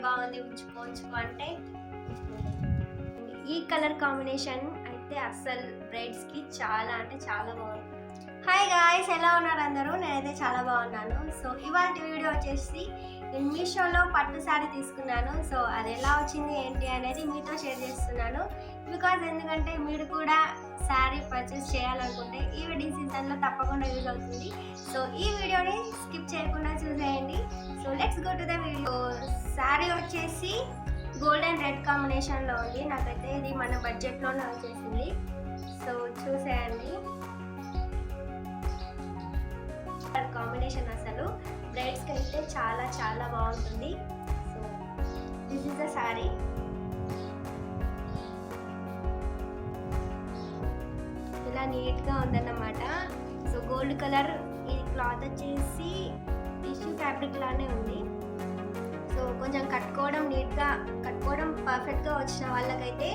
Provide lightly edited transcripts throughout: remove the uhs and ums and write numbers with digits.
బాగుంది ఉంచుకో అంటే ఈ కలర్ కాంబినేషన్ అయితే అస్సలు బ్రైడ్స్కి చాలా అంటే చాలా బాగుంది. హాయ్ గాయ్స్, ఎలా ఉన్నారు అందరూ? నేనైతే చాలా బాగున్నాను. సో ఇవాళ వీడియో వచ్చేసి నేను మీషోలో పట్టు శారీ తీసుకున్నాను. సో అది ఎలా వచ్చింది ఏంటి అనేది మీతో షేర్ చేస్తున్నాను. ఎందుకంటే మీరు కూడా శారీ పర్చేస్ చేయాలనుకుంటే ఈ వెడ్డింగ్ సీజన్లో తప్పకుండా యూజ్ అవుతుంది. సో ఈ వీడియోని స్కిప్ చేయకుండా చూసేయండి. So let's go to the video. Sari వచ్చేసి గోల్డ్ అండ్ రెడ్ కాంబినేషన్లో ఉంది. నాకైతే ఇది మన బడ్జెట్లోనే వచ్చేసింది. సో చూసేయండి కాంబినేషన్ అసలు బ్రైడ్స్కి అయితే చాలా చాలా బాగుంటుంది. So this is the sari. ఇలా నీట్గా ఉందన్నమాట. సో గోల్డ్ కలర్ ఈ క్లాత్ వచ్చేసి టిష్యూ ఫ్యాబ్రిక్ లానే ఉంది. సో కొంచెం కట్టుకోవడం పర్ఫెక్ట్గా వచ్చిన వాళ్ళకైతే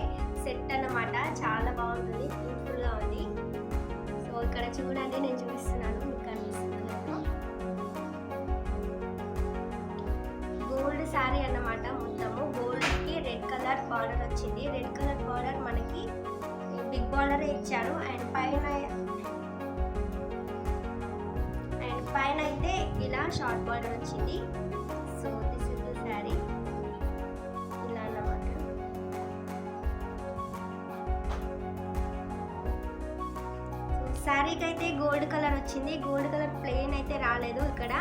సెట్ అన్నమాట. చాలా బాగుంటుంది, బ్యూటిఫుల్గా ఉంది. సో ఇక్కడ చూడండి, నేను చూపిస్తున్నాను, మీకు కనిపిస్తున్నాను. గోల్డ్ శారీ అన్నమాట. మొత్తము గోల్డ్కి రెడ్ కలర్ బార్డర్ వచ్చింది. రెడ్ కలర్ బార్డర్ మనకి బిగ్ బార్డర్ ఇచ్చారు. అండ్ పైన అయితే ఇలా షార్ట్ బార్డర్ వచ్చింది. So this is the sari. ఇలా అన్నమాట. శారీకి అయితే గోల్డ్ కలర్ వచ్చింది. గోల్డ్ కలర్ ప్లెయిన్ అయితే రాలేదు. ఇక్కడ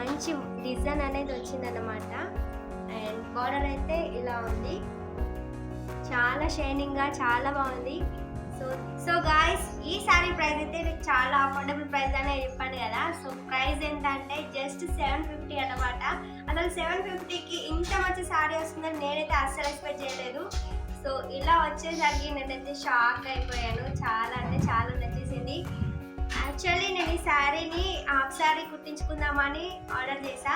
మంచి డిజైన్ అనేది వచ్చిందన్నమాట. అండ్ బార్డర్ అయితే ఇలా ఉంది. చాలా షైనింగ్గా చాలా బాగుంది. సో గాయస్, ఈ శారీ ప్రైస్ అయితే చాలా అఫోర్డబుల్ ప్రైస్ అనే చెప్పాను కదా. సో ప్రైస్ ఎంత అంటే జస్ట్ 750 అన్నమాట. అసలు 750కి ఇంత మంచి శారీ వస్తుందని నేనైతే అస్సలు ఎక్స్పెక్ట్ చేయలేదు. సో ఇలా వచ్చేసరికి నేనైతే షాక్ అయిపోయాను. చాలా అంటే చాలా నచ్చేసింది. యాక్చువల్లీ నేను ఈ శారీని హాఫ్ శారీ కుట్టించుకుందామని ఆర్డర్ చేశా.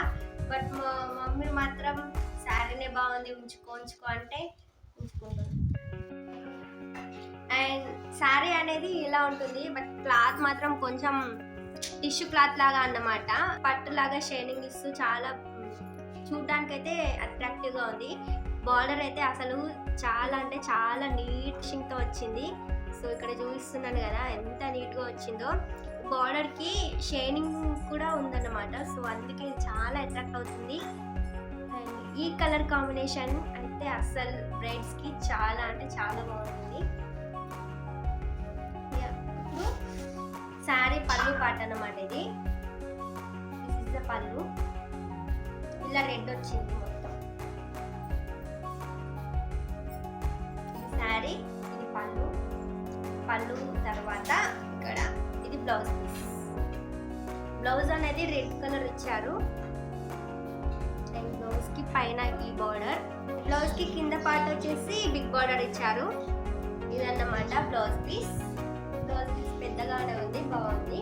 బట్ మా మమ్మీ మాత్రం శారీనే బాగుంది ఉంచుకో అంటే ఉంచుకుంటాను. అండ్ శారీ అనేది ఇలా ఉంటుంది. బట్ క్లాత్ మాత్రం కొంచెం టిష్యూ క్లాత్ లాగా అన్నమాట. పట్టు లాగా షైనింగ్ ఇస్తూ చాలా చూడ్డానికైతే అట్రాక్టివ్గా ఉంది. బార్డర్ అయితే అసలు చాలా అంటే చాలా నీట్ ఫినిషింగ్తో వచ్చింది. సో ఇక్కడ చూపిస్తున్నాను కదా ఎంత నీట్గా వచ్చిందో. బార్డర్కి షైనింగ్ కూడా ఉందన్నమాట. సో అందుకే చాలా అట్రాక్ట్ అవుతుంది. అండ్ ఈ కలర్ కాంబినేషన్ అయితే అస్సలు బ్రైడ్స్కి చాలా అంటే చాలా బాగుంటుంది. ఇప్పుడు శారీ పళ్ళు పాట అన్నమాట. ఇది దిస్ ఇస్ ద పళ్ళు. ఇలా రెడ్ వచ్చింది మొత్తం. ఇది శారీ, ఇది పళ్ళు తర్వాత ఇక్కడ ఇది బ్లౌజ్ పీస్. బ్లౌజ్ అనేది రెడ్ కలర్ ఇచ్చారు. అండ్ బ్లౌజ్కి పైన ఈ బార్డర్, బ్లౌజ్కి కింద పార్ట్ వచ్చేసి బిగ్ బార్డర్ ఇచ్చారు. ఇదన్నమాట బ్లౌజ్ పీస్. బ్లౌజ్ పీస్ పెద్దగానే ఉంది, బాగుంది.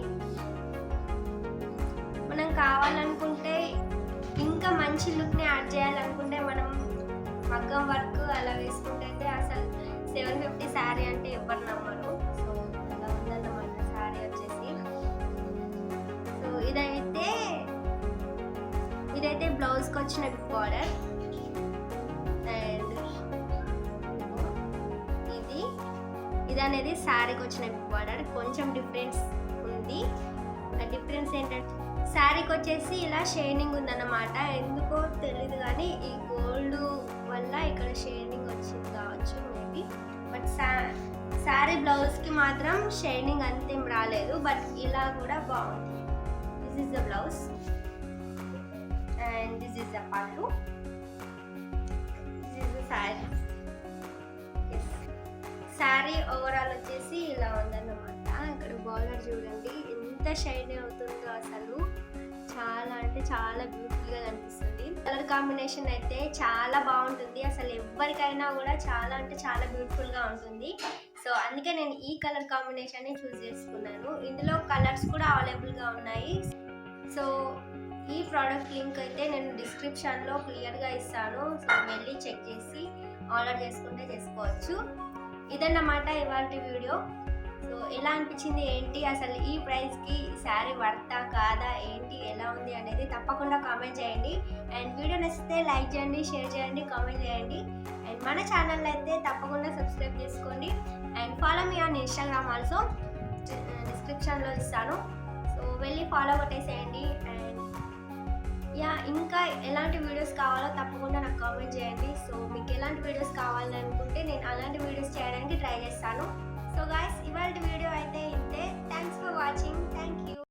మనం కావాలనుకుంటే ఇంకా మంచి లుక్ని యాడ్ చేయాలనుకుంటే మనం మగ్గం వర్క్ అలా వేసుకుంటే అసలు 750 శారీ అంటే ఎవరు నమ్మరు. సో అలా ఉందన్నమాట శారీ వచ్చేసి. సో ఇదైతే బ్లౌజ్కి వచ్చిన బిగ్ బార్డర్. అండ్ ఇది అనేది శారీకి వచ్చిన బిగ్ బార్డర్. కొంచెం డిఫరెన్స్ ఉంది. ఆ డిఫరెన్స్ ఏంటంటే శారీకి వచ్చేసి ఇలా షైనింగ్ ఉందన్నమాట. ఎందుకో తెలియదు కానీ ఈ గోల్డ్ వల్ల ఇక్కడ షైనింగ్ వచ్చింది కావచ్చు మేబీ. బట్ శారీ బ్లౌజ్కి మాత్రం షైనింగ్ అంతేం రాలేదు. బట్ ఇలా కూడా బాగుంది. This is the blouse and this is the pallu. This is the sari. Sari overall వచ్చేసి ఇలా ఉందన్నమాట. ఇక్కడ బార్డర్ చూడండి ఎంత షైన్ అవుతుందో. అసలు చాలా అంటే చాలా బ్యూటిఫుల్గా కనిపిస్తుంది. కలర్ కాంబినేషన్ అయితే చాలా బాగుంటుంది. అసలు ఎవరికైనా కూడా చాలా అంటే చాలా బ్యూటిఫుల్గా ఉంటుంది. సో అందుకే నేను ఈ కలర్ కాంబినేషన్ని చూస్ చేసుకున్నాను. ఇందులో కలర్స్ కూడా అవైలబుల్గా ఉన్నాయి. సో ఈ ప్రోడక్ట్ లింక్ అయితే నేను డిస్క్రిప్షన్లో క్లియర్గా ఇస్తాను. సో వెళ్ళి చెక్ చేసి ఆర్డర్ చేసుకుంటే చేసుకోవచ్చు. ఇదన్నమాట ఇవాళ వీడియో. సో ఎలా అనిపించింది ఏంటి, అసలు ఈ ప్రైస్కి శారీ వర్తా కాదా ఏంటి, ఎలా ఉంది అనేది తప్పకుండా కామెంట్ చేయండి. అండ్ వీడియో నచ్చితే లైక్ చేయండి, షేర్ చేయండి, కామెంట్ చేయండి. అండ్ మన ఛానల్ అయితే తప్పకుండా సబ్స్క్రైబ్ చేసుకోండి. And follow me on Instagram also, డిస్క్రిప్షన్లో ఇస్తాను. సో వెళ్ళి ఫాలో కొట్టేసేయండి. అండ్ ఇంకా ఎలాంటి వీడియోస్ కావాలో తప్పకుండా నాకు కామెంట్ చేయండి. సో మీకు ఎలాంటి వీడియోస్ కావాలని అనుకుంటే నేను అలాంటి వీడియోస్ చేయడానికి ట్రై చేస్తాను. సో గాయ్స్, ఇవాళ వీడియో అయితే ఇంతే. Thanks for watching. Thank you.